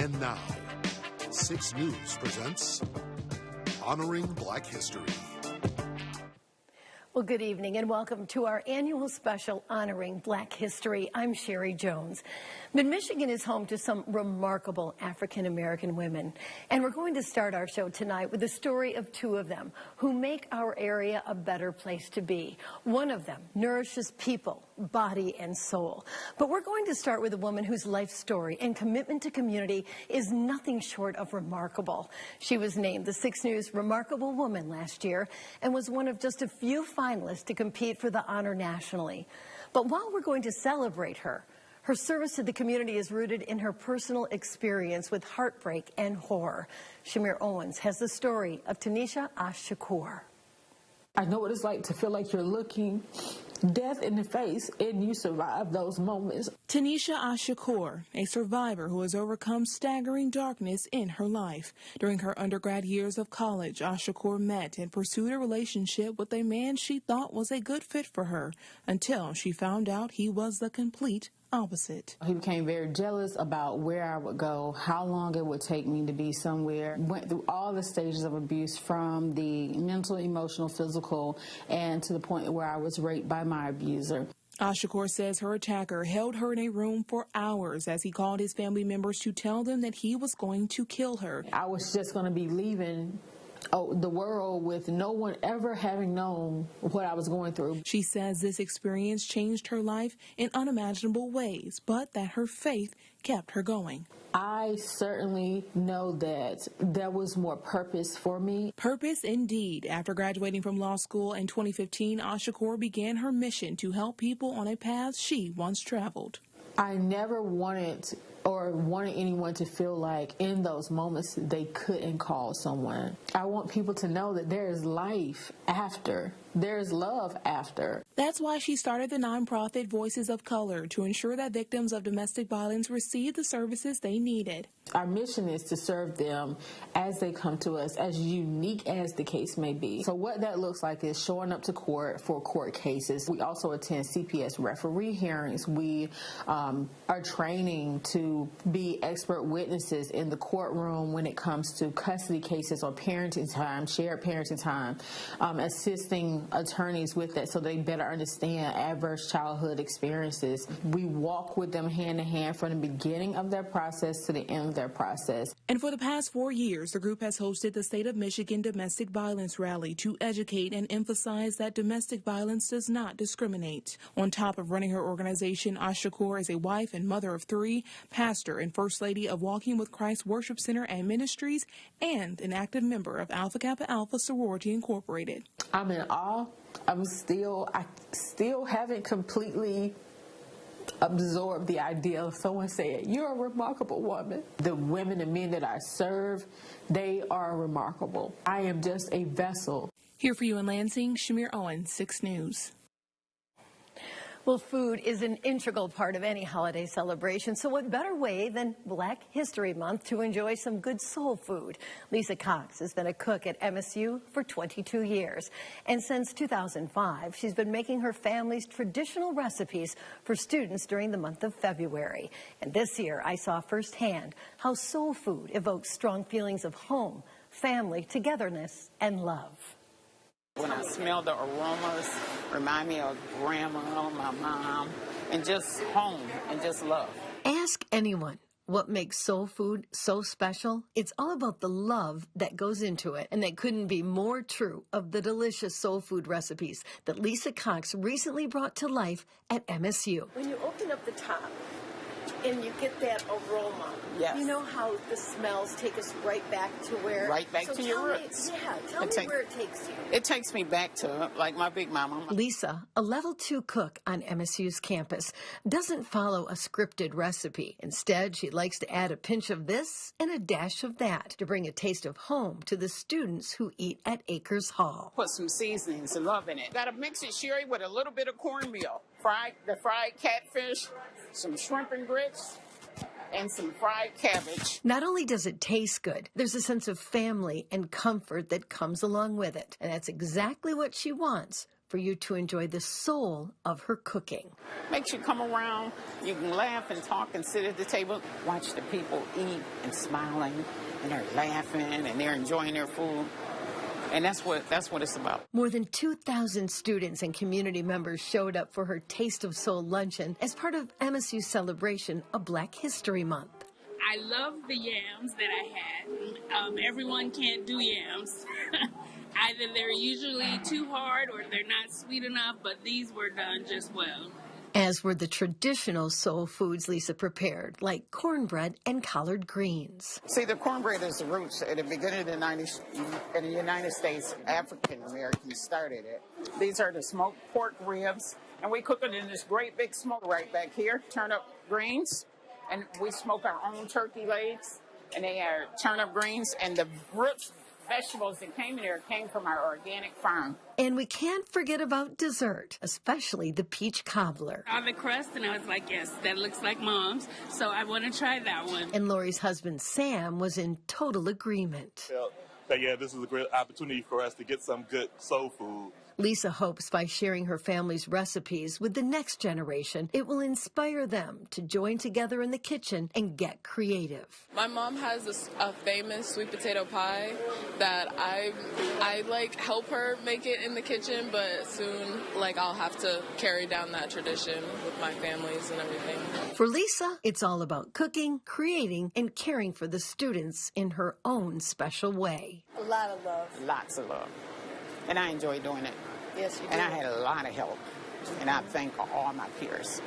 And now, 6 News presents Honoring Black History. Well, good evening and welcome to our annual special Honoring Black History. I'm Sherry Jones. Mid-Michigan is home to some remarkable African-American women. And we're going to start our show tonight with the story of 2 of them who make our area a better place to be. One of them nourishes people, body and soul. But we're going to start with a woman whose life story and commitment to community is nothing short of remarkable. She was named the 6 News Remarkable Woman last year and was one of just a few finalists to compete for the honor nationally. But while we're going to celebrate her, her service to the community is rooted in her personal experience with heartbreak and horror. Shamir Owens has the story of Tanisha Ash-Shakur. I know what it's like to feel like you're looking death in the face and you survive those moments. Tanisha Ash-Shakur, a survivor who has overcome staggering darkness in her life. During her undergrad years of college, Ash-Shakur met and pursued a relationship with a man she thought was a good fit for her until she found out he was the complete opposite. He became very jealous about where I would go, how long it would take me to be somewhere. Went through all the stages of abuse, from the mental, emotional, physical, and to the point where I was raped by my abuser. Ash-Shakur says her attacker held her in a room for hours as he called his family members to tell them that he was going to kill her. I was just going to be leaving the world with no one ever having known what I was going through. She says this experience changed her life in unimaginable ways, but that her faith kept her going. I certainly know that there was more purpose for me. Purpose indeed. After graduating from law school in 2015, Ash-Shakur began her mission to help people on a path she once traveled. I never wanted anyone to feel like in those moments they couldn't call someone. I want people to know that there is life after. There is love after. That's why she started the nonprofit Voices of Color to ensure that victims of domestic violence receive the services they needed. Our mission is to serve them as they come to us, as unique as the case may be. So what that looks like is showing up to court for court cases. We also attend CPS referee hearings. We are training to be expert witnesses in the courtroom when it comes to custody cases or parenting time, shared parenting time, assisting attorneys with that so they better understand adverse childhood experiences. We walk with them hand in hand from the beginning of their process to the end of their process. And for the past 4 years, the group has hosted the State of Michigan Domestic Violence Rally to educate and emphasize that domestic violence does not discriminate. On top of running her organization, Ash-Shakur is a wife and mother of 3, pastor and First Lady of Walking with Christ Worship Center and Ministries, and an active member of Alpha Kappa Alpha Sorority Incorporated. I'm in awe. I still haven't completely absorb the idea of someone saying, "You're a remarkable woman." The women and men that I serve, they are remarkable. I am just a vessel. Here for you in Lansing, Shamir Owens, 6 News. Well, food is an integral part of any holiday celebration, so what better way than Black History Month to enjoy some good soul food? Lisa Cox has been a cook at MSU for 22 years, and since 2005, she's been making her family's traditional recipes for students during the month of February. And this year, I saw firsthand how soul food evokes strong feelings of home, family, togetherness, and love. When I smell the aromas, remind me of grandma, my mom, and just home and just love. Ask anyone what makes soul food so special. It's all about the love that goes into it, and that couldn't be more true of the delicious soul food recipes that Lisa Cox recently brought to life at MSU. When you open up the top and you get that aroma, yes. You know how the smells take us right back to where... Right back to your roots. Tell me where it takes you. It takes me back to, like, my big mama. Lisa, a level 2 cook on MSU's campus, doesn't follow a scripted recipe. Instead, she likes to add a pinch of this and a dash of that to bring a taste of home to the students who eat at Acres Hall. Put some seasonings and love in it. Got to mix it, Sherry, with a little bit of cornmeal. The fried catfish, some shrimp and grits, and some fried cabbage. Not only does it taste good, there's a sense of family and comfort that comes along with it. And that's exactly what she wants for you to enjoy the soul of her cooking. Makes you come around, you can laugh and talk and sit at the table, watch the people eat and smiling, and they're laughing and they're enjoying their food. And that's what it's about. More than 2,000 students and community members showed up for her Taste of Soul luncheon as part of MSU's celebration of Black History Month. I love the yams that I had. Everyone can't do yams. Either they're usually too hard or they're not sweet enough, but these were done just well. As were the traditional soul foods Lisa prepared, like cornbread and collard greens. See, the cornbread is the roots. At the beginning of the 90s, in the United States, African Americans started it. These are the smoked pork ribs, and we cook it in this great big smoke right back here. Turnip greens, and we smoke our own turkey legs, and they are turnip greens, and the roots vegetables that came in there came from our organic farm. And we can't forget about dessert, especially the peach cobbler. I saw the crust and I was like, yes, that looks like Mom's, so I want to try that one. And Lori's husband, Sam, was in total agreement. Yeah, this is a great opportunity for us to get some good soul food. Lisa hopes by sharing her family's recipes with the next generation, it will inspire them to join together in the kitchen and get creative. My mom has a famous sweet potato pie that I like help her make it in the kitchen, but soon I'll have to carry down that tradition with my families and everything. For Lisa, it's all about cooking, creating, and caring for the students in her own special way. A lot of love. Lots of love. And I enjoy doing it. Yes, you do. And I had a lot of help. And I thank all my peers.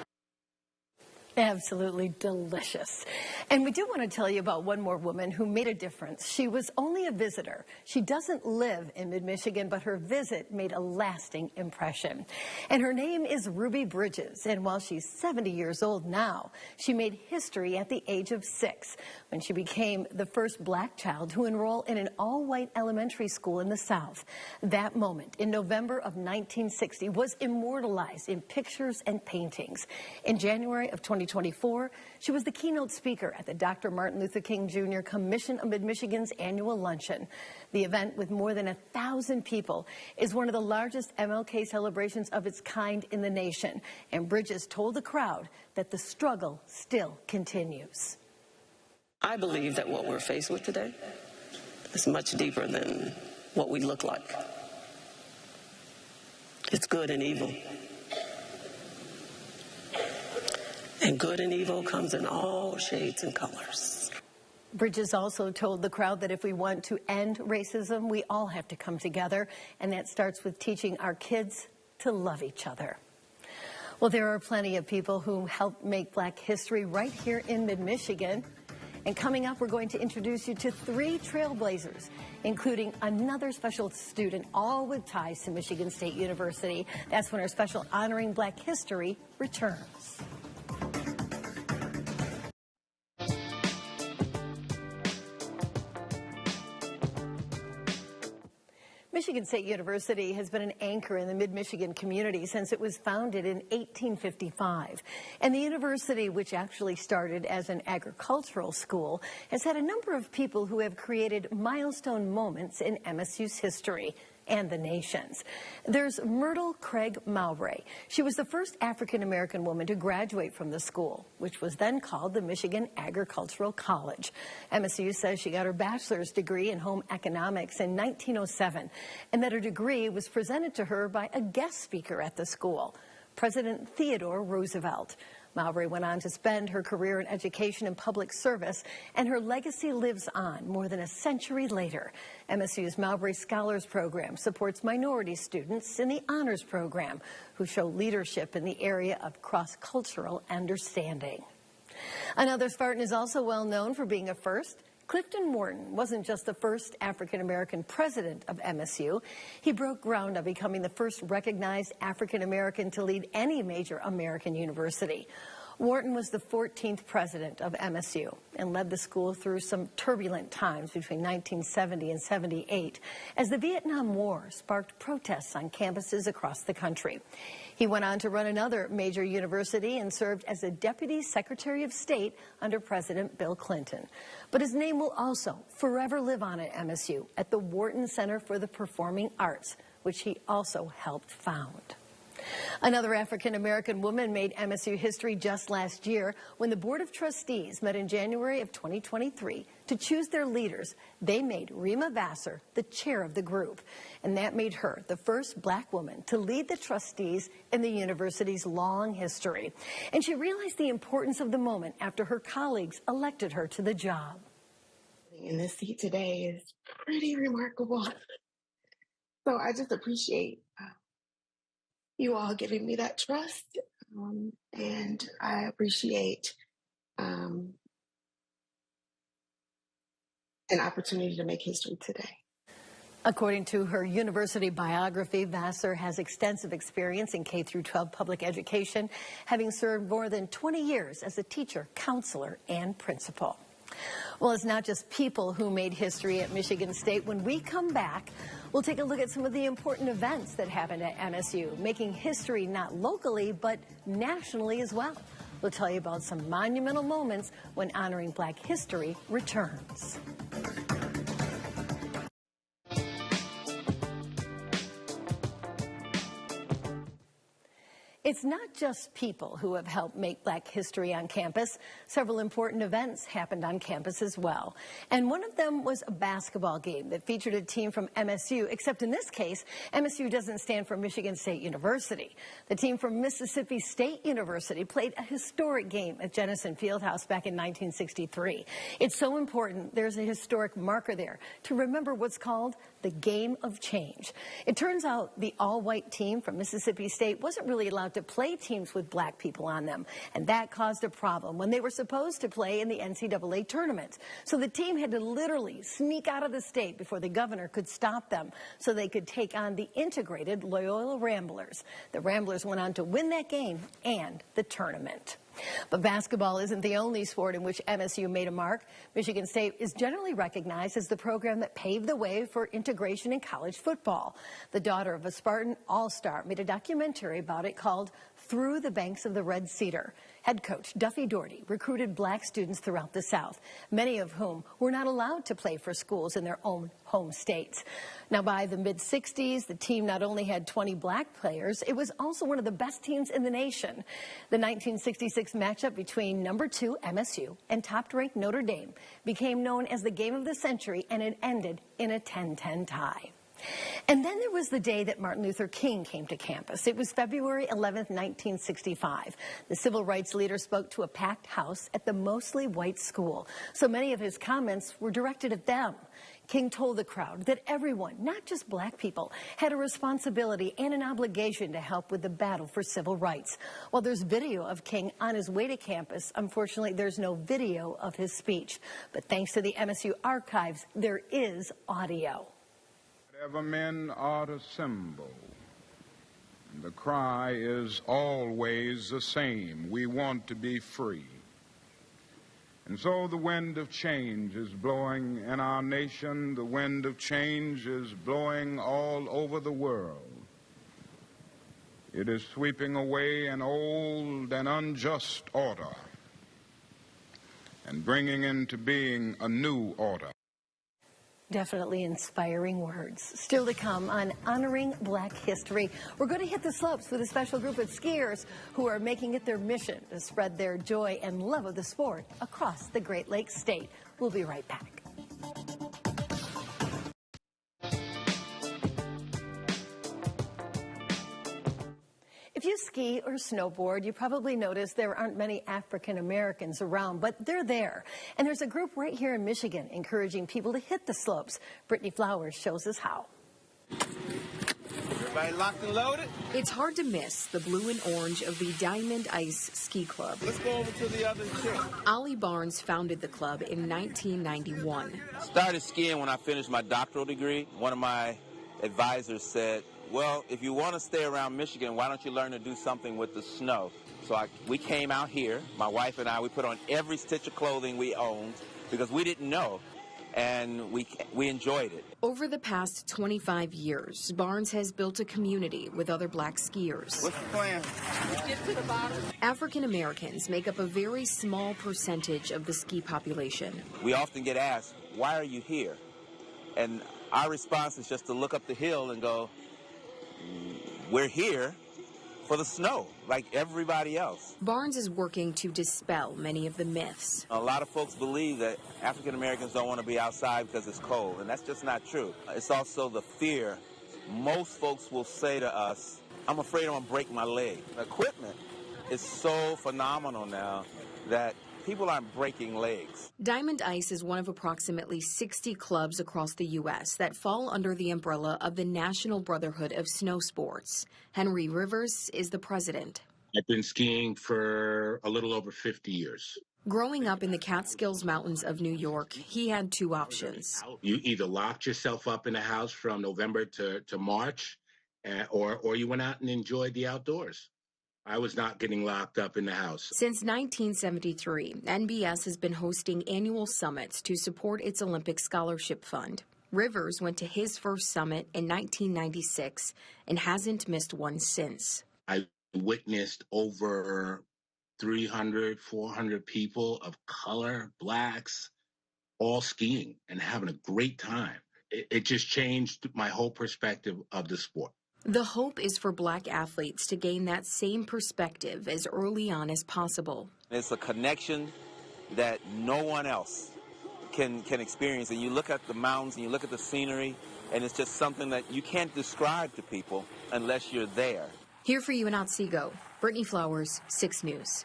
Absolutely delicious. And we do want to tell you about one more woman who made a difference. She was only a visitor. She doesn't live in mid-Michigan, but her visit made a lasting impression. And her name is Ruby Bridges. And while she's 70 years old now, she made history at the age of 6 when she became the first Black child to enroll in an all-white elementary school in the South. That moment in November of 1960 was immortalized in pictures and paintings. In January of 2024, she was the keynote speaker at the Dr. Martin Luther King Jr. Commission of Mid-Michigan's annual luncheon. The event, with more than 1,000 people, is one of the largest MLK celebrations of its kind in the nation. And Bridges told the crowd that the struggle still continues. I believe that what we're faced with today is much deeper than what we look like. It's good and evil. And good and evil comes in all shades and colors. Bridges also told the crowd that if we want to end racism, we all have to come together, and that starts with teaching our kids to love each other. Well, there are plenty of people who helped make Black history right here in mid-Michigan. And coming up, we're going to introduce you to 3 trailblazers, including another special student, all with ties to Michigan State University. That's when our special Honoring Black History returns. Michigan State University has been an anchor in the mid-Michigan community since it was founded in 1855. And the university, which actually started as an agricultural school, has had a number of people who have created milestone moments in MSU's history and the nation's. There's Myrtle Craig Mowbray. She was the first African-American woman to graduate from the school, which was then called the Michigan Agricultural College. MSU says she got her bachelor's degree in home economics in 1907, and that her degree was presented to her by a guest speaker at the school, President Theodore Roosevelt. Mowbray went on to spend her career in education and public service, and her legacy lives on more than a century later. MSU's Mowbray Scholars Program supports minority students in the Honors Program who show leadership in the area of cross-cultural understanding. Another Spartan is also well known for being a first. Clifton Morton wasn't just the first African-American president of MSU. He broke ground on becoming the first recognized African-American to lead any major American university. Wharton was the 14th president of MSU and led the school through some turbulent times between 1970 and 78 as the Vietnam War sparked protests on campuses across the country. He went on to run another major university and served as a Deputy Secretary of State under President Bill Clinton. But his name will also forever live on at MSU at the Wharton Center for the Performing Arts, which he also helped found. Another African-American woman made MSU history just last year when the Board of Trustees met in January of 2023 to choose their leaders. They made Rima Vassar the chair of the group, and that made her the first black woman to lead the trustees in the university's long history. And she realized the importance of the moment after her colleagues elected her to the job. In this seat today is pretty remarkable. So I just appreciate you all giving me that trust, and I appreciate an opportunity to make history today. According to her university biography, Vassar has extensive experience in K-12 public education, having served more than 20 years as a teacher, counselor, and principal. Well, it's not just people who made history at Michigan State. When we come back, we'll take a look at some of the important events that happened at MSU, making history not locally, but nationally as well. We'll tell you about some monumental moments when honoring Black history returns. It's not just people who have helped make Black history on campus. Several important events happened on campus as well. And one of them was a basketball game that featured a team from MSU, except in this case, MSU doesn't stand for Michigan State University. The team from Mississippi State University played a historic game at Jennison Fieldhouse back in 1963. It's so important, there's a historic marker there to remember what's called the Game of Change. It turns out the all-white team from Mississippi State wasn't really allowed to play teams with black people on them, and that caused a problem when they were supposed to play in the NCAA tournament. So the team had to literally sneak out of the state before the governor could stop them so they could take on the integrated Loyola Ramblers. The Ramblers went on to win that game and the tournament. But basketball isn't the only sport in which MSU made a mark. Michigan State is generally recognized as the program that paved the way for integration in college football. The daughter of a Spartan All-Star made a documentary about it called Through the Banks of the Red Cedar. Head coach Duffy Daugherty recruited black students throughout the South, many of whom were not allowed to play for schools in their own home states. Now, by the mid-60s, the team not only had 20 black players, it was also one of the best teams in the nation. The 1966 matchup between number 2 MSU and top-ranked Notre Dame became known as the game of the century, and it ended in a 10-10 tie. And then there was the day that Martin Luther King came to campus. It was February 11th, 1965. The civil rights leader spoke to a packed house at the mostly white school. So many of his comments were directed at them. King told the crowd that everyone, not just black people, had a responsibility and an obligation to help with the battle for civil rights. While there's video of King on his way to campus, unfortunately, there's no video of his speech. But thanks to the MSU archives, there is audio. Whatever men are to assemble, the cry is always the same. We want to be free. And so the wind of change is blowing in our nation. The wind of change is blowing all over the world. It is sweeping away an old and unjust order and bringing into being a new order. Definitely inspiring words. Still to come on Honoring Black History. We're going to hit the slopes with a special group of skiers who are making it their mission to spread their joy and love of the sport across the Great Lakes State. We'll be right back. If you ski or snowboard, you probably notice there aren't many African Americans around, but they're there. And there's a group right here in Michigan encouraging people to hit the slopes. Brittany Flowers shows us how. Everybody locked and loaded? It's hard to miss the blue and orange of the Diamond Ice Ski Club. Let's go over to the other trip. Ollie Barnes founded the club in 1991. Started skiing when I finished my doctoral degree. One of my advisors said, well, if you want to stay around Michigan, why don't you learn to do something with the snow? So we came out here, my wife and I, we put on every stitch of clothing we owned because we didn't know, and we enjoyed it. Over the past 25 years, Barnes has built a community with other black skiers. What's the plan? Get to the bottom. African Americans make up a very small percentage of the ski population. We often get asked, why are you here? And our response is just to look up the hill and go, we're here for the snow, like everybody else. Barnes is working to dispel many of the myths. A lot of folks believe that African Americans don't want to be outside because it's cold, and that's just not true. It's also the fear. Most folks will say to us, I'm afraid I'm going to break my leg. Equipment is so phenomenal now that people aren't breaking legs. Diamond Ice is one of approximately 60 clubs across the U.S. that fall under the umbrella of the National Brotherhood of Snow Sports. Henry Rivers is the president. I've been skiing for a little over 50 years. Growing up in the Catskills Mountains of New York, he had two options. You either locked yourself up in a house from November to March, or you went out and enjoyed the outdoors. I was not getting locked up in the house. Since 1973, NBS has been hosting annual summits to support its Olympic Scholarship Fund. Rivers went to his first summit in 1996 and hasn't missed one since. I witnessed over 300, 400 people of color, blacks, all skiing and having a great time. It just changed my whole perspective of the sport. The hope is for black athletes to gain that same perspective as early on as possible. It's a connection that no one else can experience. And you look at the mountains and you look at the scenery, and it's just something that you can't describe to people unless you're there. Here for you in Otsego, Brittany Flowers, 6 News.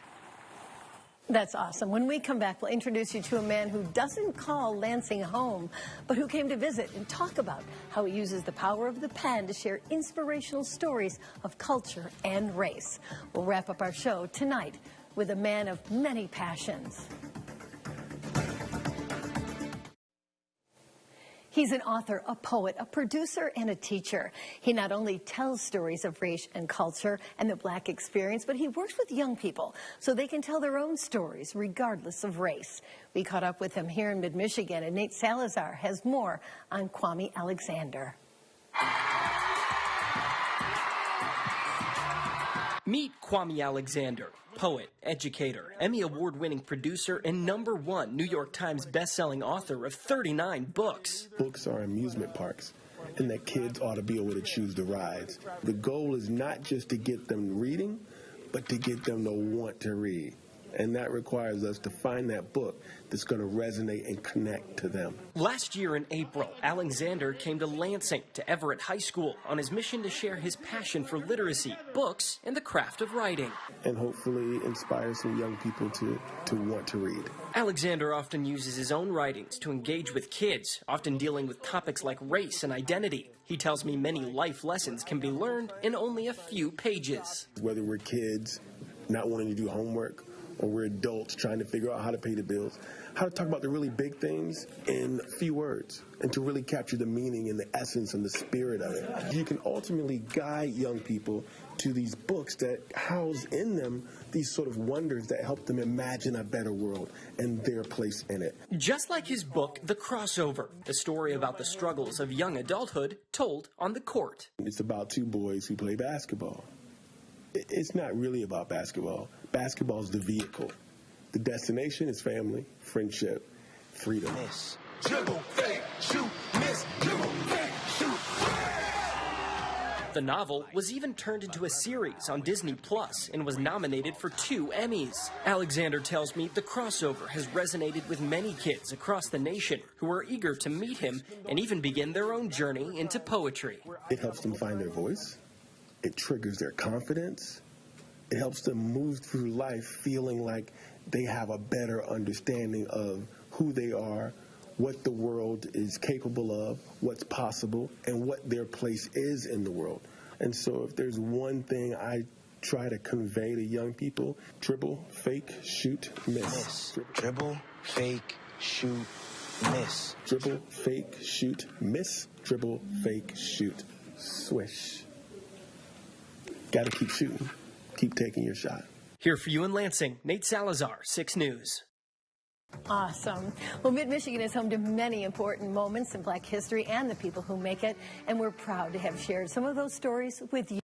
That's awesome. When we come back, we'll introduce you to a man who doesn't call Lansing home, but who came to visit and talk about how he uses the power of the pen to share inspirational stories of culture and race. We'll wrap up our show tonight with a man of many passions. He's an author, a poet, a producer, and a teacher. He not only tells stories of race and culture and the black experience, but he works with young people so they can tell their own stories regardless of race. We caught up with him here in mid-Michigan, and Nate Salazar has more on Kwame Alexander. Meet Kwame Alexander, poet, educator, Emmy Award-winning producer, and #1 New York Times best-selling author of 39 books. Books are amusement parks, and that kids ought to be able to choose the rides. The goal is not just to get them reading, but to get them to want to read. And that requires us to find that book that's going to resonate and connect to them. Last year in April, Alexander came to Lansing to Everett High School on his mission to share his passion for literacy, books, and the craft of writing. And hopefully inspire some young people to want to read. Alexander often uses his own writings to engage with kids, often dealing with topics like race and identity. He tells me many life lessons can be learned in only a few pages. Whether we're kids not wanting to do homework, or we're adults trying to figure out how to pay the bills, how to talk about the really big things in few words, and to really capture the meaning and the essence and the spirit of it. You can ultimately guide young people to these books that house in them these sort of wonders that help them imagine a better world and their place in it. Just like his book, The Crossover, the story about the struggles of young adulthood told on the court. It's about two boys who play basketball. It's not really about basketball. Basketball is the vehicle. The destination is family, friendship, freedom. Miss. Dribble, fake, shoot, miss, dribble, fake, shoot. The novel was even turned into a series on Disney Plus and was nominated for 2 Emmys. Alexander tells me The Crossover has resonated with many kids across the nation who are eager to meet him and even begin their own journey into poetry. It helps them find their voice. It triggers their confidence. It helps them move through life feeling like they have a better understanding of who they are, what the world is capable of, what's possible, and what their place is in the world. And so if there's one thing I try to convey to young people, dribble, fake, shoot, miss. Dribble, fake, shoot, miss. Dribble, fake, shoot, miss. Dribble, fake, shoot, swish. Got to keep shooting. Keep taking your shot. Here for you in Lansing, Nate Salazar, 6 News. Awesome. Well, Mid-Michigan is home to many important moments in Black history and the people who make it, and we're proud to have shared some of those stories with you.